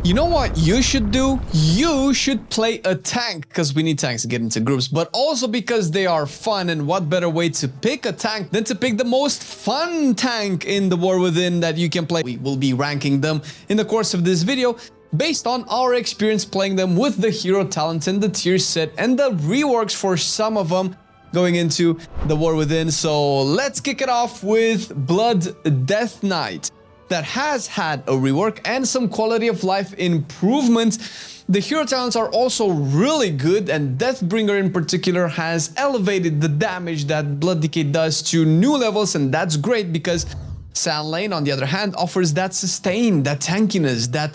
You know what you should do? You should play a tank, because we need tanks to get into groups, but also because they are fun, and what better way to pick a tank than to pick the most fun tank in the War Within that you can play. We will be ranking them in the course of this video based on our experience playing them with the hero talent and the tier set and the reworks for some of them going into the War Within. So let's kick it off with Blood Death Knight. That has had a rework and some quality of life improvements. The hero talents are also really good, and Deathbringer in particular has elevated the damage that Blood Decay does to new levels, and that's great because Sand Lane, on the other hand, offers that sustain, that tankiness, that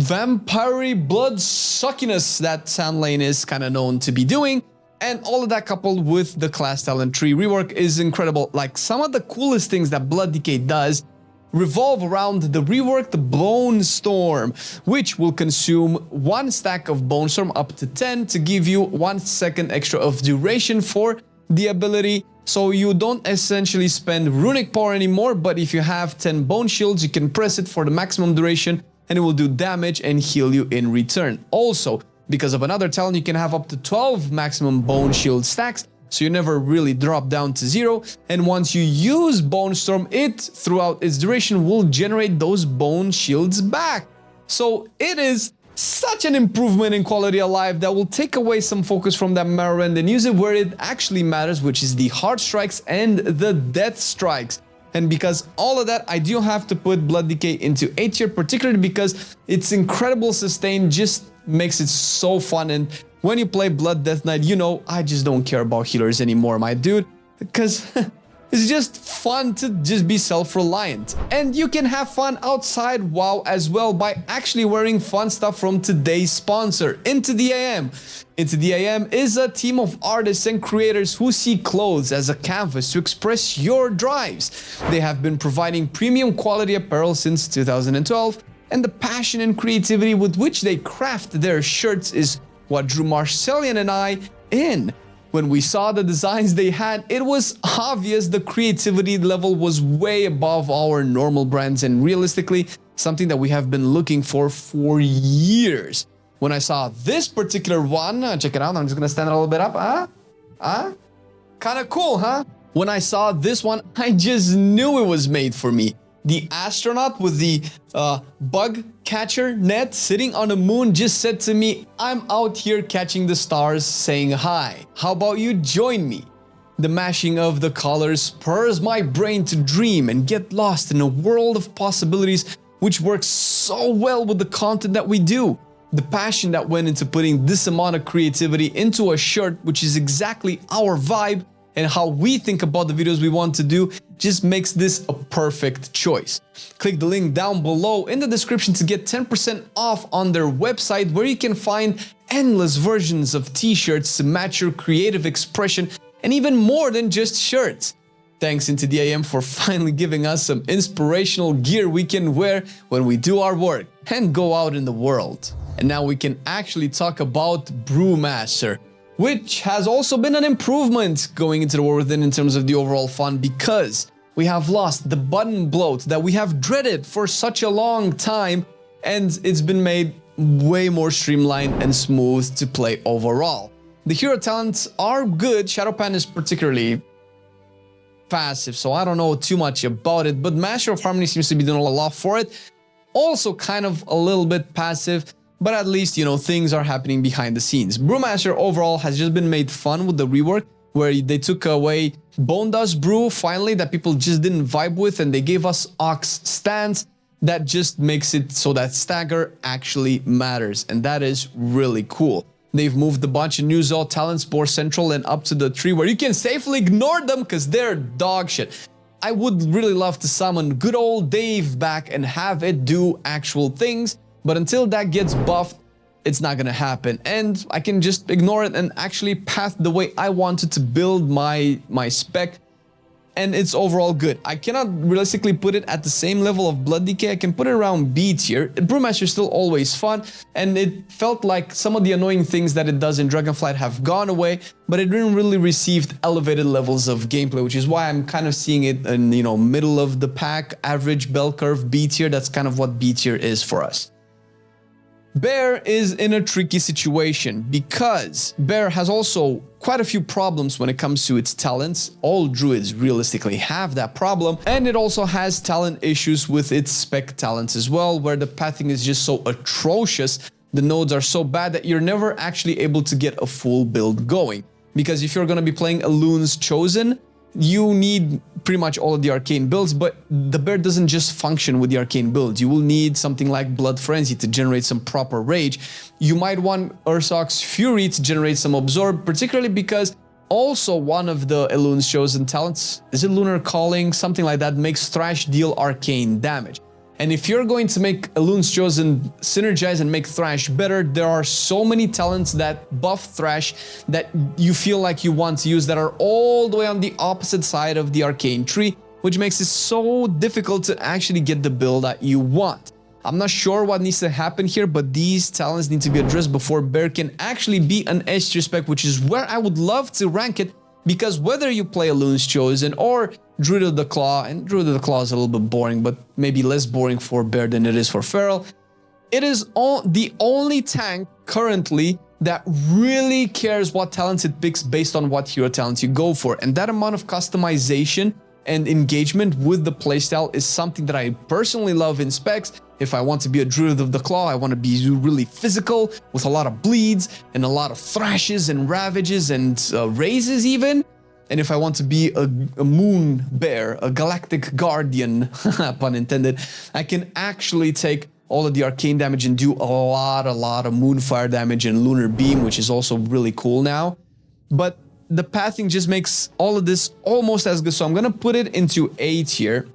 vampire blood suckiness that Sand Lane is kind of known to be doing. And all of that coupled with the class talent tree rework is incredible. Like, some of the coolest things that Blood Decay does revolve around the reworked Bone Storm, which will consume 1 stack of Bone Storm up to 10 to give you 1 second extra of duration for the ability. So you don't essentially spend runic power anymore, but if you have 10 bone shields, you can press it for the maximum duration and it will do damage and heal you in return. Also, because of another talent, you can have up to 12 maximum bone shield stacks, so you never really drop down to 0, and once you use Bone Storm, it, throughout its duration, will generate those bone shields back. So it is such an improvement in quality of life that will take away some focus from that Marrow Rend and use it where it actually matters, which is the Heart Strikes and the Death Strikes. And because all of that, I do have to put Blood Decay into A tier, particularly because its incredible sustain just makes it so fun. And when you play Blood Death Knight, you know, I just don't care about healers anymore, my dude, because it's just fun to just be self-reliant. And you can have fun outside WoW as well by actually wearing fun stuff from today's sponsor, intotheam. intotheam is a team of artists and creators who see clothes as a canvas to express your drives. They have been providing premium quality apparel since 2012, and the passion and creativity with which they craft their shirts is what drew Marcelian and I in. When we saw the designs they had, it was obvious the creativity level was way above our normal brands, and realistically, something that we have been looking for years. When I saw this particular one, check it out, I'm just gonna stand it a little bit up, kinda cool, huh? When I saw this one, I just knew it was made for me. The astronaut with the bug catcher net sitting on the moon just said to me, I'm out here catching the stars saying hi. How about you join me? The mashing of the colors spurs my brain to dream and get lost in a world of possibilities, which works so well with the content that we do. The passion that went into putting this amount of creativity into a shirt, which is exactly our vibe and how we think about the videos we want to do, just makes this a perfect choice. Click the link down below in the description to get 10% off on their website, where you can find endless versions of t-shirts to match your creative expression, and even more than just shirts. Thanks intotheam for finally giving us some inspirational gear we can wear when we do our work and go out in the world. And now we can actually talk about Brewmaster, which has also been an improvement going into the War Within in terms of the overall fun, because we have lost the button bloat that we have dreaded for such a long time, and it's been made way more streamlined and smooth to play overall. The hero talents are good. Shadowpan is particularly passive, so I don't know too much about it, but Master of Harmony seems to be doing a lot for it. Also kind of a little bit passive, but at least, you know, things are happening behind the scenes. Brewmaster overall has just been made fun with the rework, where they took away Bone Dust Brew finally that people just didn't vibe with, and they gave us Ox Stance that just makes it so that stagger actually matters, and that is really cool. They've moved a bunch of new Zol talents more central and up to the tree where you can safely ignore them because they're dog shit. I would really love to summon good old Dave back and have it do actual things, but until that gets buffed, it's not gonna happen, and I can just ignore it and actually path the way I wanted to build my spec, and it's overall good. I cannot realistically put it at the same level of Blood Decay. I can put it around B tier. Brewmaster is still always fun, and it felt like some of the annoying things that it does in Dragonflight have gone away, but it didn't really receive elevated levels of gameplay, which is why I'm kind of seeing it in, you know, middle of the pack, average bell curve B tier. That's kind of what B tier is for us. Bear is in a tricky situation because Bear has also quite a few problems when it comes to its talents. All druids realistically have that problem, and it also has talent issues with its spec talents as well, where the pathing is just so atrocious. The nodes are so bad that you're never actually able to get a full build going. Because if you're going to be playing a Loon's Chosen, you need pretty much all of the arcane builds, but the bear doesn't just function with the arcane builds. You will need something like Blood Frenzy to generate some proper rage. You might want Ursoc's Fury to generate some absorb, particularly because also one of the Elun's Chosen talents, is it Lunar Calling? Something like that, makes Thrash deal arcane damage. And if you're going to make Elun's Chosen synergize and make Thrash better, there are so many talents that buff Thrash that you feel like you want to use that are all the way on the opposite side of the arcane tree, which makes it so difficult to actually get the build that you want. I'm not sure what needs to happen here, but these talents need to be addressed before Bear can actually be an S tier spec, which is where I would love to rank it, because whether you play Elun's Chosen or Druid of the Claw, and Druid of the Claw is a little bit boring, but maybe less boring for Bear than it is for Feral, it is the only tank currently that really cares what talents it picks based on what hero talents you go for. And that amount of customization and engagement with the playstyle is something that I personally love in specs. If I want to be a Druid of the Claw, I want to be really physical with a lot of bleeds and a lot of thrashes and ravages and raises even. And if I want to be a moon bear, a galactic guardian, pun intended, I can actually take all of the arcane damage and do a lot of moonfire damage and lunar beam, which is also really cool now. But the pathing just makes all of this almost as good. So I'm going to put it into A tier.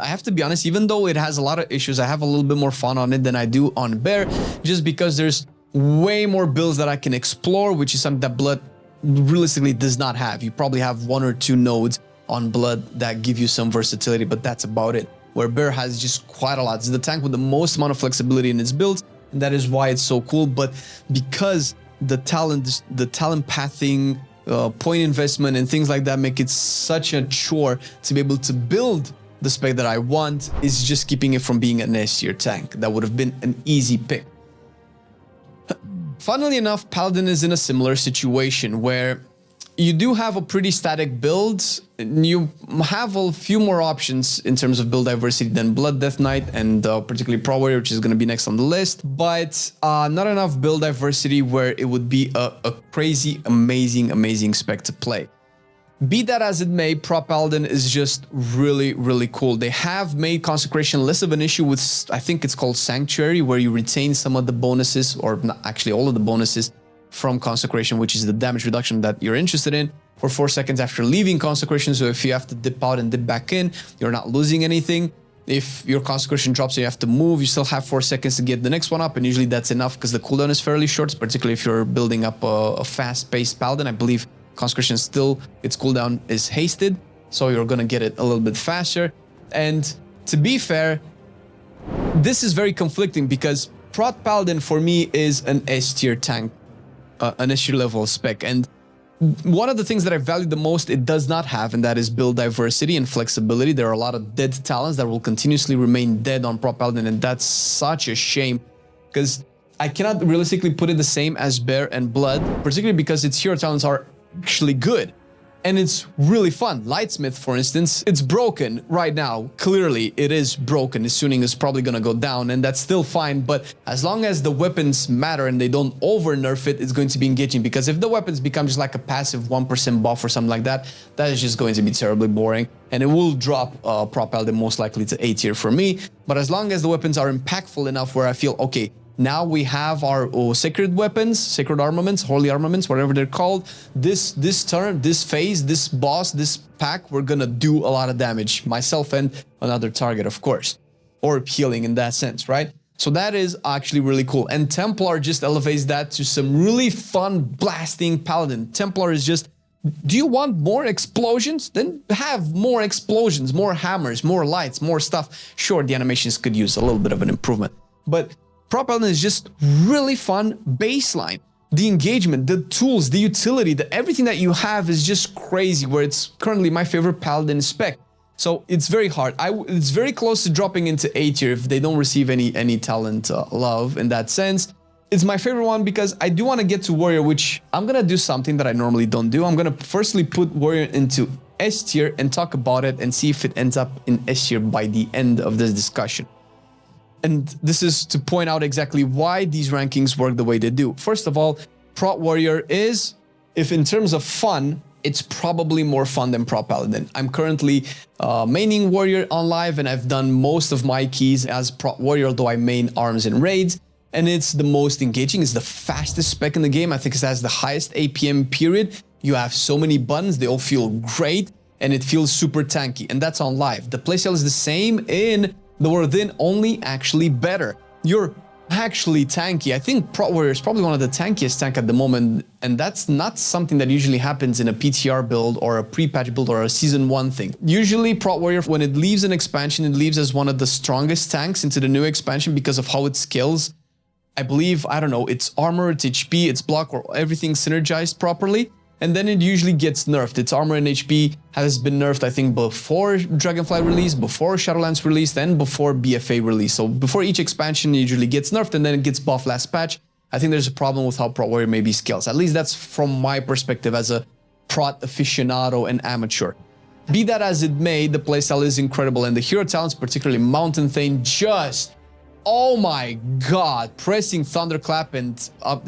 I have to be honest, even though it has a lot of issues, I have a little bit more fun on it than I do on Bear, just because there's way more builds that I can explore, which is something that Blood realistically does not have. You probably have 1 or 2 nodes on Blood that give you some versatility, but that's about it. Where Bear has just quite a lot. It's the tank with the most amount of flexibility in its builds, and that is why it's so cool. But because the talent pathing, point investment, and things like that make it such a chore to be able to build the spec that I want, is just keeping it from being an S tier tank. That would have been an easy pick. Funnily enough, Paladin is in a similar situation where you do have a pretty static build. You have a few more options in terms of build diversity than Blood Death Knight and particularly Prot Warrior, which is going to be next on the list, but not enough build diversity where it would be a crazy, amazing spec to play. Be that as it may, Prot Paladin is just really cool. They have made Consecration less of an issue with, I think it's called Sanctuary, where you retain some of the bonuses, or not actually all of the bonuses from Consecration, which is the damage reduction that you're interested in, for 4 seconds after leaving Consecration. So if you have to dip out and dip back in, you're not losing anything. If your Consecration drops and you have to move, you still have 4 seconds to get the next one up, and usually that's enough because the cooldown is fairly short, particularly if you're building up a fast-paced Paladin. I believe Consecration still, its cooldown is hasted, so you're gonna get it a little bit faster. And to be fair, this is very conflicting because Prot Paladin for me is an S tier tank, an S tier level spec, and one of the things that I value the most it does not have, and that is build diversity and flexibility. There are a lot of dead talents that will continuously remain dead on Prot Paladin, and that's such a shame because I cannot realistically put it the same as Bear and Blood, particularly because its hero talents are actually good and it's really fun. Lightsmith, for instance, it's broken right now. Clearly it is broken. His tuning is probably gonna go down, and that's still fine, but as long as the weapons matter and they don't over nerf it, it's going to be engaging. Because if the weapons become just like a passive 1% buff or something like that, that is just going to be terribly boring, and it will drop Prot Paladin most likely to A tier for me. But as long as the weapons are impactful enough where I feel, okay, now we have our sacred weapons, sacred armaments, holy armaments, whatever they're called. This turn, this phase, this boss, this pack, we're gonna do a lot of damage. Myself and another target, of course. Or healing in that sense, right? So that is actually really cool. And Templar just elevates that to some really fun blasting Paladin. Templar is just, do you want more explosions? Then have more explosions, more hammers, more lights, more stuff. Sure, the animations could use a little bit of an improvement, but Prot Paladin is just really fun baseline. The engagement, the tools, the utility, everything that you have is just crazy, where it's currently my favorite Paladin spec. So it's very hard. It's very close to dropping into A tier if they don't receive any talent love in that sense. It's my favorite one because I do want to get to Warrior, which I'm going to do something that I normally don't do. I'm going to firstly put Warrior into S tier and talk about it and see if it ends up in S tier by the end of this discussion. And this is to point out exactly why these rankings work the way they do. First of all, Prot Warrior is, if in terms of fun, it's probably more fun than Prot Paladin. I'm currently maining Warrior on live, and I've done most of my keys as Prot Warrior, although I main arms and raids. And it's the most engaging, it's the fastest spec in the game. I think it has the highest APM period. You have so many buttons, they all feel great, and it feels super tanky, and that's on live. The playstyle is the same in the War Within, only actually better. You're actually tanky. I think Prot Warrior is probably one of the tankiest tank at the moment, and that's not something that usually happens in a PTR build or a pre-patch build or a season 1 thing. Usually Prot Warrior, when it leaves an expansion, it leaves as one of the strongest tanks into the new expansion because of how it scales. I believe, I don't know, its armor, its HP, its block, or everything synergized properly. And then it usually gets nerfed. Its armor and HP has been nerfed, I think, before Dragonfly release, before Shadowlands release, then before BFA release. So before each expansion, it usually gets nerfed and then it gets buffed last patch. I think there's a problem with how Prot Warrior maybe scales. At least that's from my perspective as a Prot aficionado and amateur. Be that as it may, the playstyle is incredible, and the hero talents, particularly Mountain Thane, just... oh my god, pressing Thunderclap and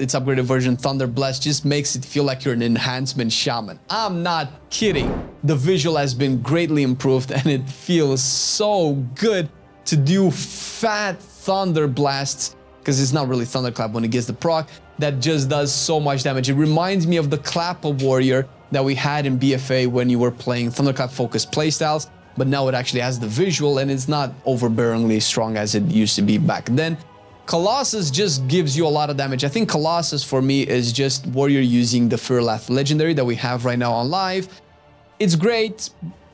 its upgraded version Thunder Blast just makes it feel like you're an enhancement shaman. I'm not kidding. The visual has been greatly improved and it feels so good to do fat Thunder Blasts, because it's not really Thunderclap when it gets the proc, that just does so much damage. It reminds me of the Clap of Warrior that we had in BFA when you were playing Thunderclap focused playstyles. But now it actually has the visual and it's not overbearingly strong as it used to be back then. Colossus just gives you a lot of damage. I think Colossus for me is just Warrior using the Furlath legendary that we have right now on live. It's great,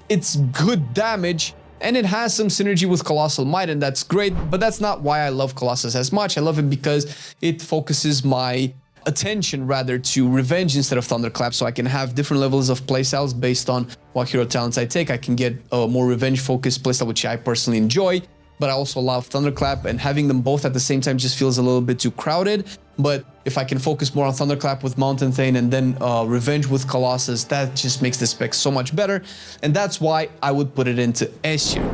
it's good damage, and it has some synergy with Colossal Might, and that's great, but that's not why I love Colossus as much. I love it because it focuses my attention rather to Revenge instead of Thunderclap, so I can have different levels of playstyles based on what hero talents I take. I can get a more Revenge focused playstyle, which I personally enjoy, but I also love Thunderclap, and having them both at the same time just feels a little bit too crowded. But if I can focus more on Thunderclap with Mountain Thane and then Revenge with Colossus, that just makes the spec so much better, and that's why I would put it into S tier.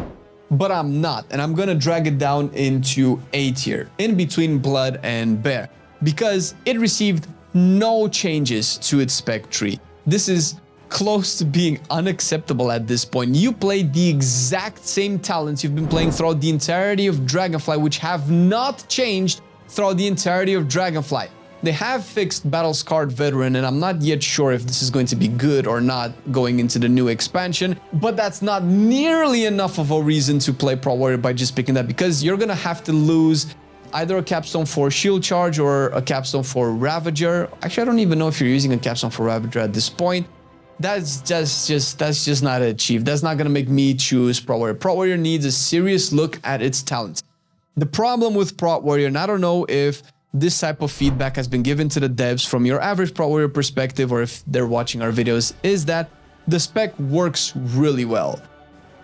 But I'm not, and I'm gonna drag it down into A tier, in between Blood and Bear, because it received no changes to its spec tree. This is close to being unacceptable at this point. You play the exact same talents you've been playing throughout the entirety of Dragonfly, which have not changed throughout the entirety of Dragonfly. They have fixed Battle Scarred Veteran, and I'm not yet sure if this is going to be good or not going into the new expansion, but that's not nearly enough of a reason to play Prot Warrior by just picking that, because you're gonna have to lose either a capstone for Shield Charge or a capstone for Ravager. Actually, I don't even know if you're using a capstone for Ravager at this point. That's just not achieved. That's not gonna make me choose Prot Warrior. Prot Warrior needs a serious look at its talents. The problem with Prot Warrior, and I don't know if this type of feedback has been given to the devs from your average Prot Warrior perspective, or if they're watching our videos, is that the spec works really well.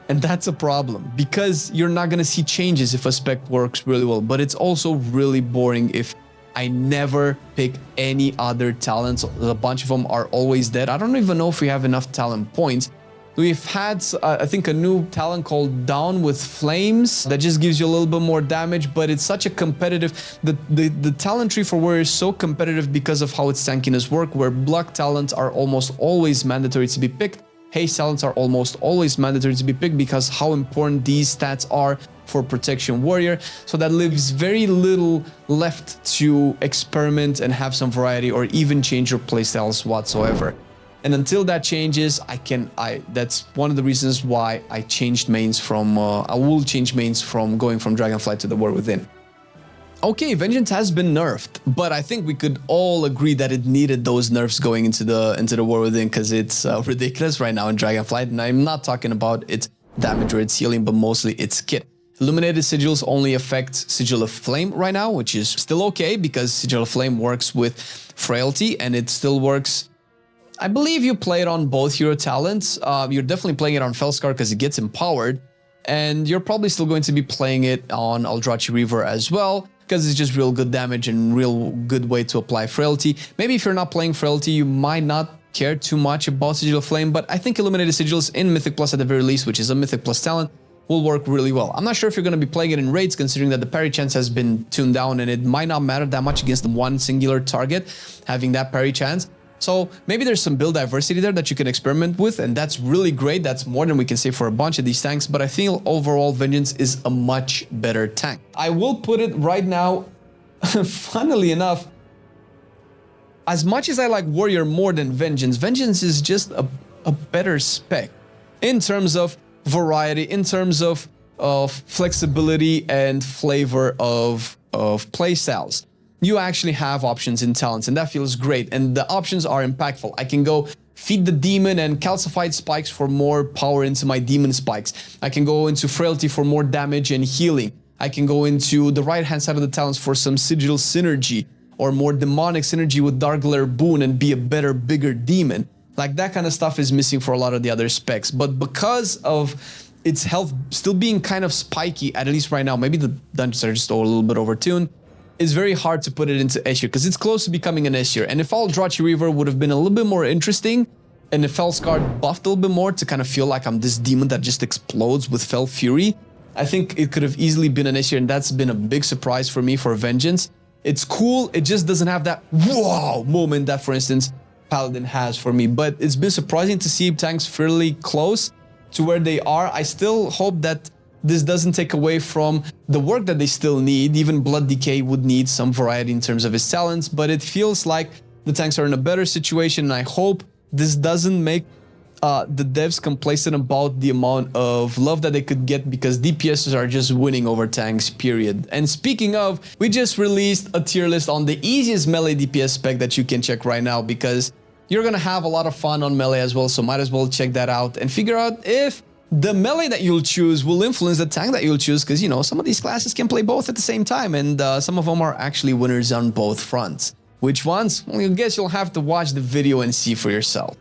And that's a problem, because you're not going to see changes if a spec works really well, but it's also really boring if I never pick any other talents. A bunch of them are always dead. I don't even know if we have enough talent points. We've had, I think, a new talent called Down with Flames that just gives you a little bit more damage, but it's such a competitive... The talent tree for Warrior is so competitive because of how its tankiness work, where block talents are almost always mandatory to be picked. Haste talents are almost always mandatory to be picked because how important these stats are for Protection Warrior. So that leaves very little left to experiment and have some variety or even change your playstyles whatsoever. And until that changes, that's one of the reasons why I changed mains from, I will change mains from going from Dragonfly to the War Within. Okay, Vengeance has been nerfed, but I think we could all agree that it needed those nerfs going into the War Within, because it's ridiculous right now in Dragonfly, and I'm not talking about its damage or its healing, but mostly its kit. Illuminated Sigils only affect Sigil of Flame right now, which is still okay, because Sigil of Flame works with Frailty, and it still works I believe you play it on both hero talents. You're definitely playing it on Felskar because it gets empowered. And you're probably still going to be playing it on Eldrazi Reaver as well, because it's just real good damage and real good way to apply Frailty. Maybe if you're not playing Frailty, you might not care too much about Sigil of Flame, but I think Illuminated Sigils in Mythic Plus at the very least, which is a Mythic Plus talent, will work really well. I'm not sure if you're going to be playing it in raids, considering that the parry chance has been tuned down and it might not matter that much against one singular target, having that parry chance. So maybe there's some build diversity there that you can experiment with, and that's really great. That's more than we can say for a bunch of these tanks, but I feel overall Vengeance is a much better tank. I will put it right now, funnily enough, as much as I like Warrior more than Vengeance, Vengeance is just a better spec in terms of variety, in terms of flexibility and flavor of playstyles. You actually have options in talents, and that feels great, and the options are impactful. I can go Feed the Demon and Calcified Spikes for more power into my Demon Spikes. I can go into Frailty for more damage and healing. I can go into the right-hand side of the talents for some Sigil Synergy, or more Demonic Synergy with Dark Glare Boon and be a better, bigger Demon. Like, that kind of stuff is missing for a lot of the other specs, but because of its health still being kind of spiky, at least right now, maybe the dungeons are just a little bit overtuned, it's very hard to put it into S tier because it's close to becoming an S tier. And if Eldrazi Reaver would have been a little bit more interesting, and if Felskar buffed a little bit more to kind of feel like I'm this demon that just explodes with Fel Fury, I think it could have easily been an S tier, and that's been a big surprise for me for Vengeance. It's cool, it just doesn't have that wow moment that, for instance, Paladin has for me. But it's been surprising to see tanks fairly close to where they are. I still hope that this doesn't take away from the work that they still need. Even Blood Decay would need some variety in terms of his talents, but it feels like the tanks are in a better situation, and I hope this doesn't make the devs complacent about the amount of love that they could get, because DPSs are just winning over tanks, period. And speaking of, we just released a tier list on the easiest melee DPS spec that you can check right now, because you're gonna have a lot of fun on melee as well, so might as well check that out and figure out if the melee that you'll choose will influence the tank that you'll choose, because, you know, some of these classes can play both at the same time, and some of them are actually winners on both fronts. Which ones? Well, I guess you'll have to watch the video and see for yourself.